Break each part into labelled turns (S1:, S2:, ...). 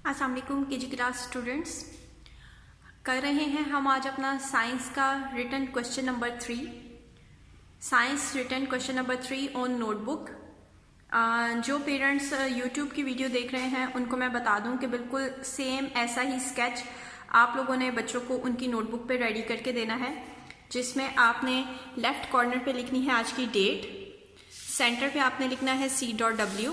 S1: अस्सलाम वालेकुम KG class students, कर रहे हैं हम आज अपना साइंस का written question number 3। Science written question number 3 on notebook. जो पेरेंट्स यूट्यूब की वीडियो देख रहे हैं उनको मैं बता दूं कि बिल्कुल सेम ऐसा ही स्केच आप लोगों ने बच्चों को उनकी नोटबुक पे रेडी करके देना है, जिसमें आपने लेफ्ट कॉर्नर पे लिखनी है आज की डेट, सेंटर पे आपने लिखना है C.W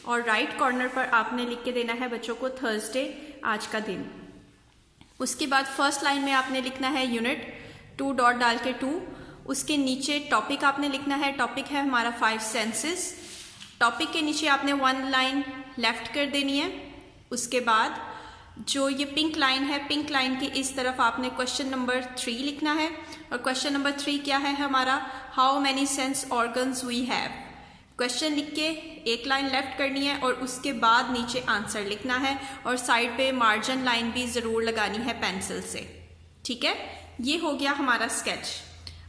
S1: और राइट कॉर्नर पर आपने लिख के देना है बच्चों को थर्सडे, आज का दिन। उसके बाद फर्स्ट लाइन में आपने लिखना है यूनिट, 2 डॉट डाल के 2। उसके नीचे टॉपिक आपने लिखना है, टॉपिक है हमारा 5 सेंसेस। टॉपिक के नीचे आपने 1 लाइन लेफ्ट कर देनी है। उसके बाद जो ये पिंक लाइन है, पिंक लाइन के इस तरफ आपने क्वेश्चन नंबर 3 लिखना है। और क्वेश्चन नंबर 3 क्या है हमारा, how many sense organs we have. Question लिख के एक लाइन लेफ्ट करनी है और उसके बाद नीचे आंसर लिखना है और साइड पे मार्जिन लाइन भी ज़रूर लगानी है पेंसिल से। ठीक है, ये हो गया हमारा स्केच।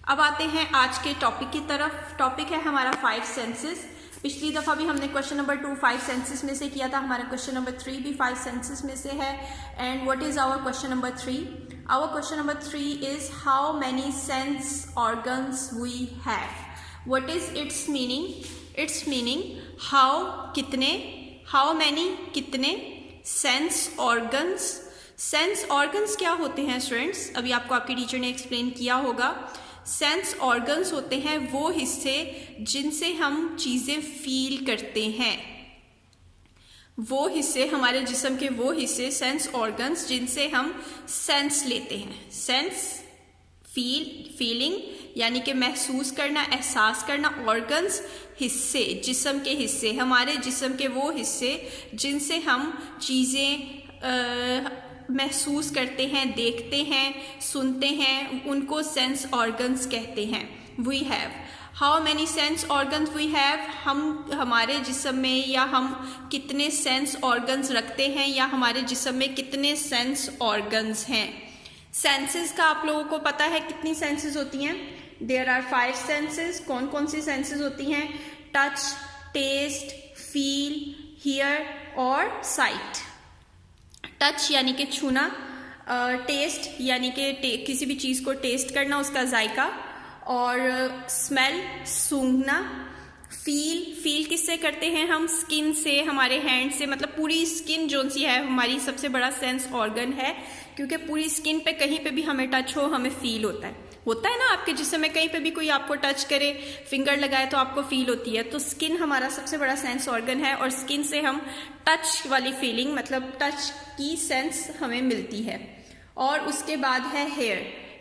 S1: अब आते हैं आज के टॉपिक की तरफ। टॉपिक है हमारा 5 सेंसेस। पिछली दफ़ा भी हमने क्वेश्चन नंबर 2 5 सेंसेस में से किया था, हमारा क्वेश्चन नंबर 3 भी 5 सेंसेस में से है। And what is our question number 3? Our question number 3 is how many sense organs we have. What is its meaning? Its meaning how कितने, हाउ मैनी कितने, सेंस ऑर्गन्स। सेंस ऑर्गन्स क्या होते हैं students? अभी आपको आपके टीचर ने explain किया होगा। सेंस ऑर्गन्स होते हैं वो हिस्से जिनसे हम चीज़ें फील करते हैं, वो हिस्से हमारे जिस्म के, वो हिस्से सेंस ऑर्गन्स जिनसे हम सेंस लेते हैं। सेंस फीलिंग यानी कि महसूस करना, एहसास करना। ऑर्गन्स हिस्से, जिस्म के हिस्से, हमारे जिस्म के वो हिस्से जिनसे हम चीज़ें महसूस करते हैं, देखते हैं, सुनते हैं, उनको सेंस ऑर्गन्स कहते हैं। We have how many sense organs we have. हम हमारे जिस्म में या हम कितने सेंस ऑर्गन्स रखते हैं या हमारे जिस्म में कितने सेंस ऑर्गन्स हैं। सेंसेस का आप लोगों को पता है कितनी सेंसेस होती हैं? There are 5 senses. कौन कौन सी सेंसेस होती हैं? टच, टेस्ट, फील, हियर और साइट। टच यानी कि छूना, टेस्ट यानी कि किसी भी चीज़ को टेस्ट करना, उसका जायका, और स्मेल सूंघना। फील किससे करते हैं हम? स्किन से, हमारे हैंड से, मतलब पूरी स्किन जो सी है हमारी सबसे बड़ा सेंस ऑर्गन है, क्योंकि पूरी स्किन पे कहीं पे भी हमें टच हो हमें फील होता है ना। आपके जिस्म में कहीं पे भी कोई आपको टच करे, फिंगर लगाए तो आपको फील होती है। तो स्किन हमारा सबसे बड़ा सेंस ऑर्गन है और स्किन से हम टच वाली फीलिंग, मतलब टच की सेंस हमें मिलती है। और उसके बाद है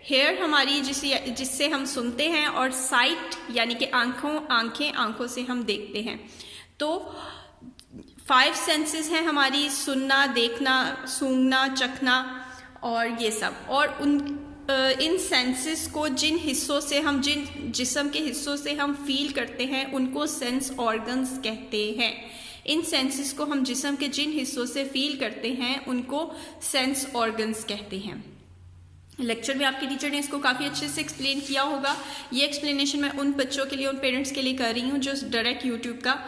S1: हेयर हमारी जिससे हम सुनते हैं, और साइट यानी कि आंखें से हम देखते हैं। तो 5 सेंसेस हैं हमारी, सुनना, देखना, सूंघना, चखना और ये सब। और इन सेंसेस को जिन हिस्सों से हम, जिन जिस्म के हिस्सों से हम फील करते हैं उनको सेंस ऑर्गन्स कहते हैं। इन सेंसेस को हम जिस्म के जिन हिस्सों से फील करते हैं उनको सेंस ऑर्गन्स कहते हैं। लेक्चर में आपके टीचर ने इसको काफ़ी अच्छे से एक्सप्लेन किया होगा। ये एक्सप्लेनेशन मैं उन बच्चों के लिए, उन पेरेंट्स के लिए कर रही हूँ जो डायरेक्ट यूट्यूब का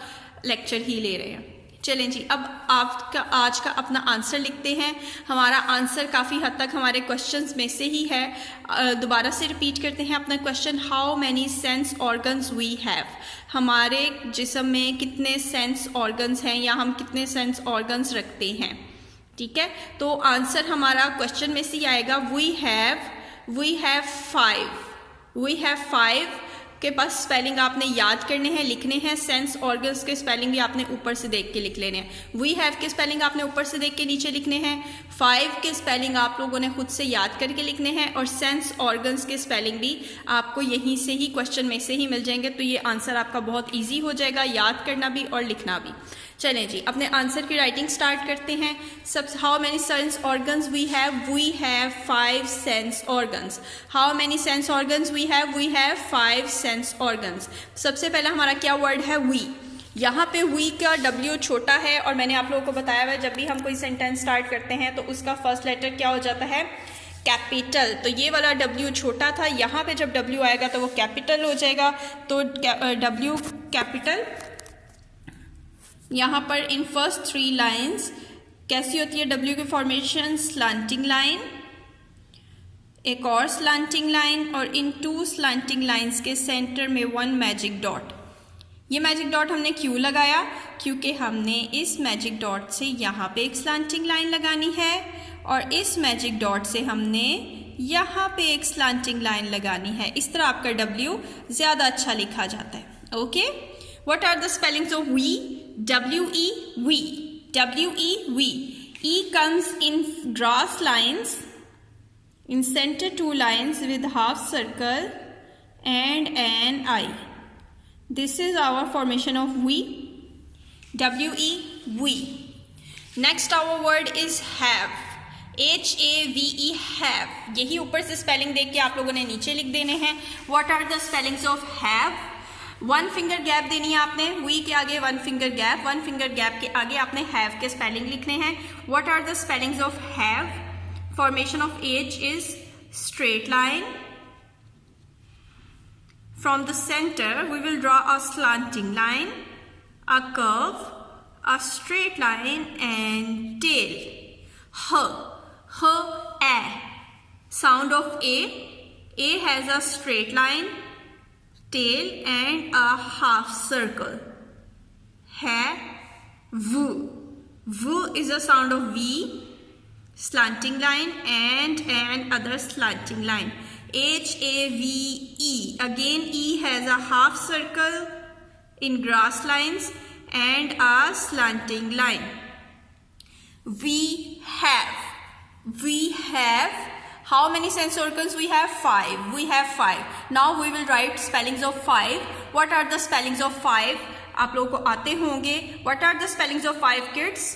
S1: लेक्चर ही ले रहे हैं। चलें जी, अब आपका आज का अपना आंसर लिखते हैं। हमारा आंसर काफ़ी हद तक हमारे क्वेश्चंस में से ही है। दोबारा से रिपीट करते हैं अपना question, how many sense organs we have. हमारे जिस्म में कितने सेंस ऑर्गन्स हैं या हम कितने सेंस ऑर्गन्स रखते हैं। ठीक है, तो आंसर हमारा क्वेश्चन में से ही आएगा, वी हैव 5। वी हैव 5 के पास स्पेलिंग आपने याद करने हैं, लिखने हैं। सेंस ऑर्गन्स के स्पेलिंग भी आपने ऊपर से देख के लिख लेने हैं। वी हैव के स्पेलिंग आपने ऊपर से देख के नीचे लिखने हैं। 5 के स्पेलिंग आप लोगों ने खुद से याद करके लिखने हैं, और सेंस ऑर्गन्स के स्पेलिंग भी आपको यहीं से ही, क्वेश्चन में से ही मिल जाएंगे। तो ये आंसर आपका बहुत ईजी हो जाएगा, याद करना भी और लिखना भी। चलें जी, अपने आंसर की राइटिंग स्टार्ट करते हैं। How many sense organs we have? We have 5 sense organs. How many sense organs we have? We have 5 sense organs. सबसे पहला हमारा क्या वर्ड है? वी। यहाँ पे वी का W छोटा है, और मैंने आप लोगों को बताया हुआ है जब भी हम कोई सेंटेंस स्टार्ट करते हैं तो उसका फर्स्ट लेटर क्या हो जाता है? कैपिटल। तो ये वाला W छोटा था, यहाँ पे जब W आएगा तो वो कैपिटल हो जाएगा। तो W कैपिटल। यहाँ पर इन फर्स्ट 3 लाइन्स कैसी होती है W की फॉर्मेशन? स्लांटिंग लाइन, एक और स्लांटिंग लाइन, और इन 2 स्लांटिंग लाइंस के सेंटर में 1 मैजिक डॉट। ये मैजिक डॉट हमने क्यों लगाया? क्योंकि हमने इस मैजिक डॉट से यहाँ पे एक स्लांटिंग लाइन लगानी है और इस मैजिक डॉट से हमने यहाँ पे एक स्लांटिंग लाइन लगानी है। इस तरह आपका W ज़्यादा अच्छा लिखा जाता है। Okay, what are the spellings of we? W-E, we, W-E, we. E comes in grass lines, in center 2 lines with half circle and an I. This is our formation of we. W-E, we. Next our word is have. H-A-V-E, have. यही ऊपर से spelling देख के आप लोगों ने नीचे लिख देने हैं। What are the spellings of have? 1 finger gap देनी है आपने, we के आगे 1 फिंगर गैप, 1 फिंगर गैप के आगे आपने have के स्पेलिंग लिखने हैं। What are the spellings of have? Formation of H is straight line. From the center we will draw a slanting line, a curve, a straight line and tail. A. Sound of A. A has a straight line, tail and a half circle. V. V is a sound of V, slanting line and another slanting line. H-A-V-E. Again E has a half circle in grass lines and a slanting line. We have. We have. How many sense organs we have? 5. We have 5. Now we will write spellings of 5. What are the spellings of 5? आप लोगों को आते होंगे. What are the spellings of 5, kids?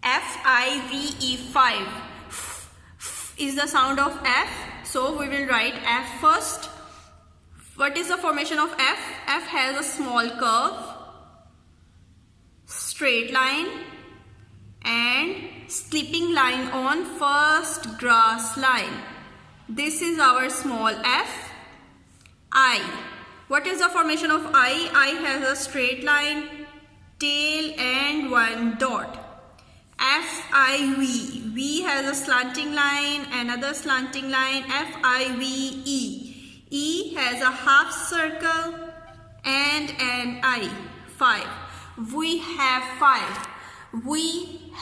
S1: F-I-V-E, 5. F is the sound of F. So we will write F first. What is the formation of F? F has a small curve, straight line and slipping line on first grass line. This is our small f. I. What is the formation of I? I has a straight line, tail and 1 dot. F-I-V. V has a slanting line, another slanting line, F-I-V-E. E has a half circle and an I. 5. We have 5. We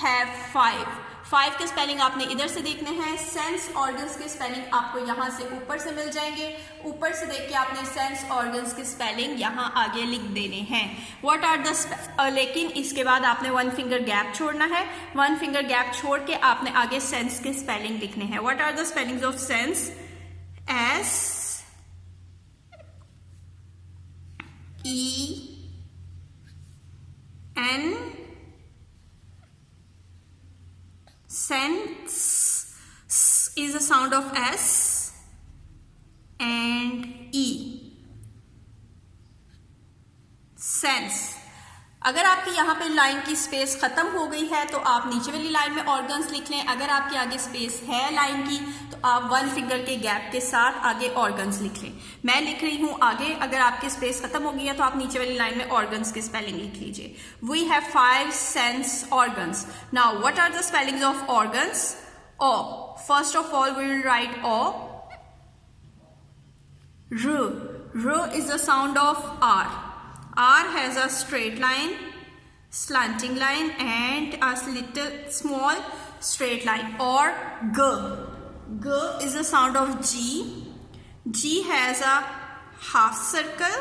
S1: have 5. 5 के spelling आपने इधर से देखने हैं। Sense organs के spelling आपको यहाँ से ऊपर से मिल जाएंगे। ऊपर से देख के आपने सेंस ऑर्गन्स के स्पेलिंग यहाँ आगे लिख देने हैं। व्हाट आर द लेकिन इसके बाद आपने 1 फिंगर गैप छोड़ना है। 1 फिंगर गैप छोड़ के आपने आगे सेंस के स्पेलिंग लिखने हैं। What are the spellings of sense? S E N sense is a sound of S and E. Sense. अगर आपकी यहाँ पे लाइन की स्पेस खत्म हो गई है तो आप नीचे वाली लाइन में ऑर्गन्स लिख लें। अगर आपके आगे स्पेस है लाइन की तो आप 1 फिंगर के गैप के साथ आगे ऑर्गन्स लिख लें। मैं लिख रही हूँ आगे। अगर आपकी स्पेस खत्म हो गई है तो आप नीचे वाली लाइन में ऑर्गन्स की स्पेलिंग लिख लीजिए। We have 5 sense organs. Now what are the spellings of organs? O. First of all we will write O. R is the sound of R. R has a straight line, slanting line and a little small straight line. Or G. G is the sound of G. G has a half circle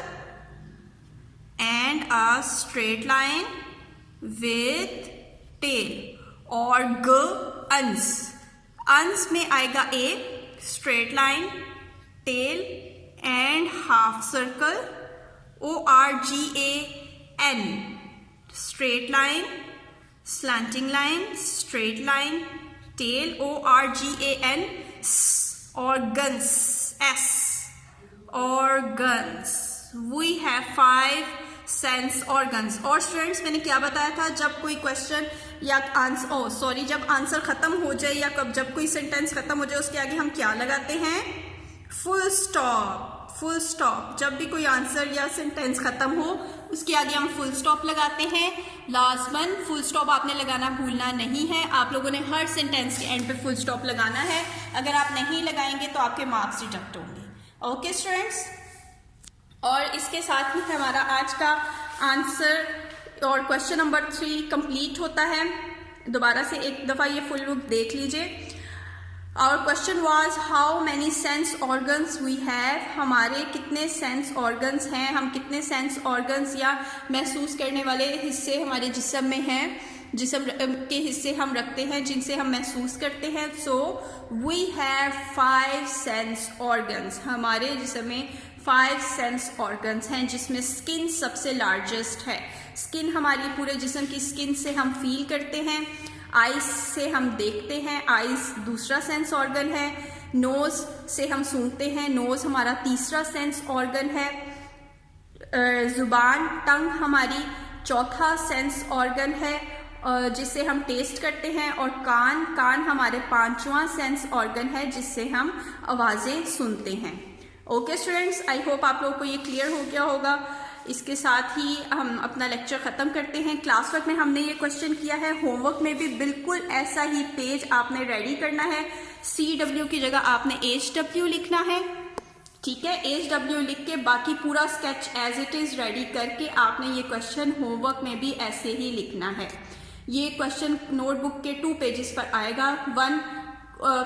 S1: and a straight line with tail. Or G. Ans. Ans में आएगा A, straight line, tail and half circle. O-R-G-A-N. Straight line, slanting line, straight line, tail. O-R-G-A-N. Organs. S. Organs. We have 5 sense organs. और students मैंने क्या बताया था? जब कोई question या आंसर जब आंसर खत्म हो जाए या जब कोई सेंटेंस खत्म हो जाए उसके आगे हम क्या लगाते हैं? Full stop. Full stop. जब भी कोई आंसर या सेंटेंस खत्म हो उसके आगे हम फुल स्टॉप लगाते हैं। लास्ट वन, फुल स्टॉप आपने लगाना भूलना नहीं है। आप लोगों ने हर सेंटेंस के एंड पे फुल स्टॉप लगाना है। अगर आप नहीं लगाएंगे तो आपके मार्क्स डिडक्ट होंगे। ओके स्टूडेंट्स, और इसके साथ ही हमारा आज का आंसर और क्वेश्चन नंबर 3 कंप्लीट होता है। दोबारा से एक दफ़ा ये फुल बुक देख लीजिए। Our question was how many sense organs we have। हमारे कितने सेंस ऑर्गन्स हैं, हम कितने सेंस ऑर्गन्स या महसूस करने वाले हिस्से हमारे जिस्म में हैं, जिस्म के हिस्से हम रखते हैं जिनसे हम महसूस करते हैं। So we have 5 sense organs. हमारे जिस्म में 5 सेंस ऑर्गन्स हैं, जिसमें स्किन सबसे लार्जेस्ट है। स्किन हमारी पूरे जिस्म की स्किन से हम फील करते हैं। आइज से हम देखते हैं, आइज दूसरा सेंस ऑर्गन है। नोज से हम सूंघते हैं, नोज हमारा तीसरा सेंस ऑर्गन है। जुबान, टंग हमारी चौथा सेंस ऑर्गन है जिससे हम टेस्ट करते हैं। और कान, कान हमारे 5वां सेंस ऑर्गन है जिससे हम आवाज़ें सुनते हैं। ओके स्टूडेंट्स, आई होप आप लोगों को ये क्लियर हो गया होगा। इसके साथ ही हम अपना लेक्चर ख़त्म करते हैं। क्लास वर्क में हमने ये क्वेश्चन किया है, होमवर्क में भी बिल्कुल ऐसा ही पेज आपने रेडी करना है। CW की जगह आपने HW लिखना है, ठीक है। HW लिख के बाकी पूरा sketch as it is ready करके आपने ये क्वेश्चन होमवर्क में भी ऐसे ही लिखना है। ये क्वेश्चन नोटबुक के 2 पेजेस पर आएगा, 1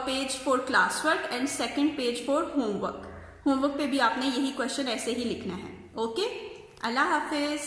S1: page for class work and 2nd page for homework. Homework पे भी आपने यही क्वेश्चन ऐसे ही लिखना है। ओके, अल्लाह हाफिज।